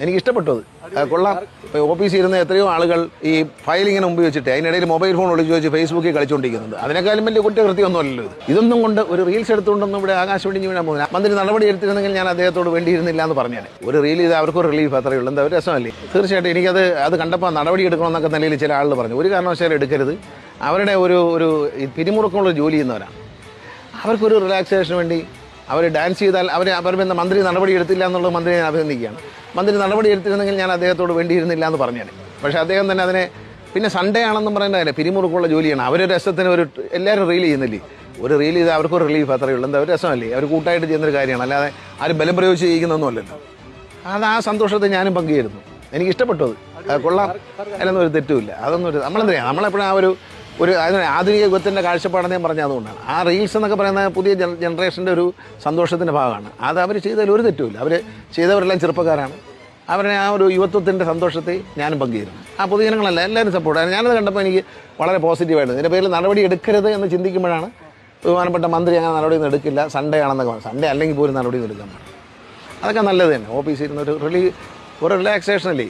എനിക്ക് ഇഷ്ടപ്പെട്ടു അത് കൊള്ളാം. ഓഫീസിൽ ഇരുന്ന് എത്രയോ ആളുകൾ ഈ ഫയലിങ്ങനെ മുമ്പ് വെച്ചിട്ട് അതിനിടയിൽ മൊബൈൽ ഫോൺ ഒളിച്ചു വെച്ച് ഫേസ്ബുക്കിൽ കളിച്ചുകൊണ്ടിരിക്കുന്നുണ്ട്. അതിനേക്കാളും വലിയ കുറ്റകൃത്യമൊന്നുമല്ലല്ലോ ഇത്. ഇതൊന്നും കൊണ്ട് ഒരു റീൽസ് എടുത്തുകൊണ്ടൊന്നും ഇവിടെ ആകാശവാണി വീഴാൻ പോകുന്നത്. മന്ത്രി നടപടി എടുത്തിരുന്നെങ്കിൽ ഞാൻ അദ്ദേഹത്തോട് വേണ്ടിയിരുന്നില്ല എന്ന് പറഞ്ഞാൽ ഒരു റീൽ ചെയ്ത് അവർക്കൊരു റിലീഫ് അത്രയേ ഉള്ളൂ. എന്താ ഒരു രസമല്ലേ? തീർച്ചയായിട്ടും എനിക്കത് കണ്ടപ്പോൾ നടപടി എടുക്കണമെന്നൊക്കെ നിലയിൽ ചില ആളുകൾ പറഞ്ഞു. ഒരു കാരണവശാലും എടുക്കരുത്. അവരുടെ ഒരു പിരിമുറുക്കമുള്ള ജോലി ചെയ്യുന്നവരാണ്. അവർക്കൊരു റിലാക്സേഷന് വേണ്ടി അവർ ഡാൻസ് ചെയ്താൽ അവർ മന്ത്രി നടപടി എടുത്തില്ല എന്നുള്ളത് മന്ത്രിയെ അഭിനന്ദിക്കുകയാണ്. മന്ത്രി നടപടി എടുത്തിരുന്നെങ്കിൽ ഞാൻ അദ്ദേഹത്തോട് വേണ്ടിയിരുന്നില്ല എന്ന് പറഞ്ഞാൽ. പക്ഷേ അദ്ദേഹം തന്നെ അതിനെ പിന്നെ സൺഡേ ആണെന്നും പറയേണ്ടതല്ലേ, പിരിമുറുക്കമുള്ള ജോലിയാണ്. അവരൊരു രസത്തിന് എല്ലാവരും റീൽ ചെയ്യുന്നില്ലേ? ഒരു റീൽ ചെയ്ത് അവർക്കൊരു റിലീഫ് അത്രയേ ഉള്ളൂ. എന്താ ഒരു രസമല്ലേ? അവർ കൂട്ടായിട്ട് ചെയ്യുന്നൊരു കാര്യമാണ്, അല്ലാതെ ആരും ബലം പ്രയോഗിച്ച് ചെയ്യിക്കുന്നൊന്നുമല്ലല്ലോ. ആ സന്തോഷത്തെ ഞാനും പങ്കുചേരുന്നു. എനിക്ക് ഇഷ്ടപ്പെട്ടു അത് കൊള്ളാം. അതിലൊന്നും ഒരു തെറ്റുമില്ല. അതൊന്നും നമ്മളെപ്പോഴും അതിന് ആധുനിക യുഗത്തിൻ്റെ കാഴ്ചപ്പാടെന്ന് ഞാൻ പറഞ്ഞത് അതുകൊണ്ടാണ്. ആ റീൽസ് എന്നൊക്കെ പറയുന്ന പുതിയ ജനറേഷൻ്റെ ഒരു സന്തോഷത്തിൻ്റെ ഭാഗമാണ്. അത് അവർ ചെയ്തതിൽ ഒരു തെറ്റുമില്ല. അവർ ചെയ്തവരെല്ലാം ചെറുപ്പക്കാരാണ്. അവരെ ആ ഒരു യുവത്വത്തിൻ്റെ സന്തോഷത്തെ ഞാനും പങ്കുചേരുന്നു. ആ പൊതുജനങ്ങളല്ല എല്ലാവരും സപ്പോർട്ടാണ്. ഞാനത് കണ്ടപ്പോൾ എനിക്ക് വളരെ പോസിറ്റീവായിട്ട് ഇതിൻ്റെ പേരിൽ നടപടി എടുക്കരുത് എന്ന് ചിന്തിക്കുമ്പോഴാണ് ബഹുമാനപ്പെട്ട മന്ത്രി അങ്ങനെ നടപടിയൊന്നും എടുക്കില്ല, സൺഡേ ആണെന്നൊക്കെ പറഞ്ഞു. സൺഡേ അല്ലെങ്കിൽ പോലും നടപടിയൊന്നും എടുക്കാൻ പാടില്ല. അതൊക്കെ നല്ലത് തന്നെ. ഓഫീസിൽ ഇരുന്നൊരു ഒരു റിലാക്സേഷനല്ലേ.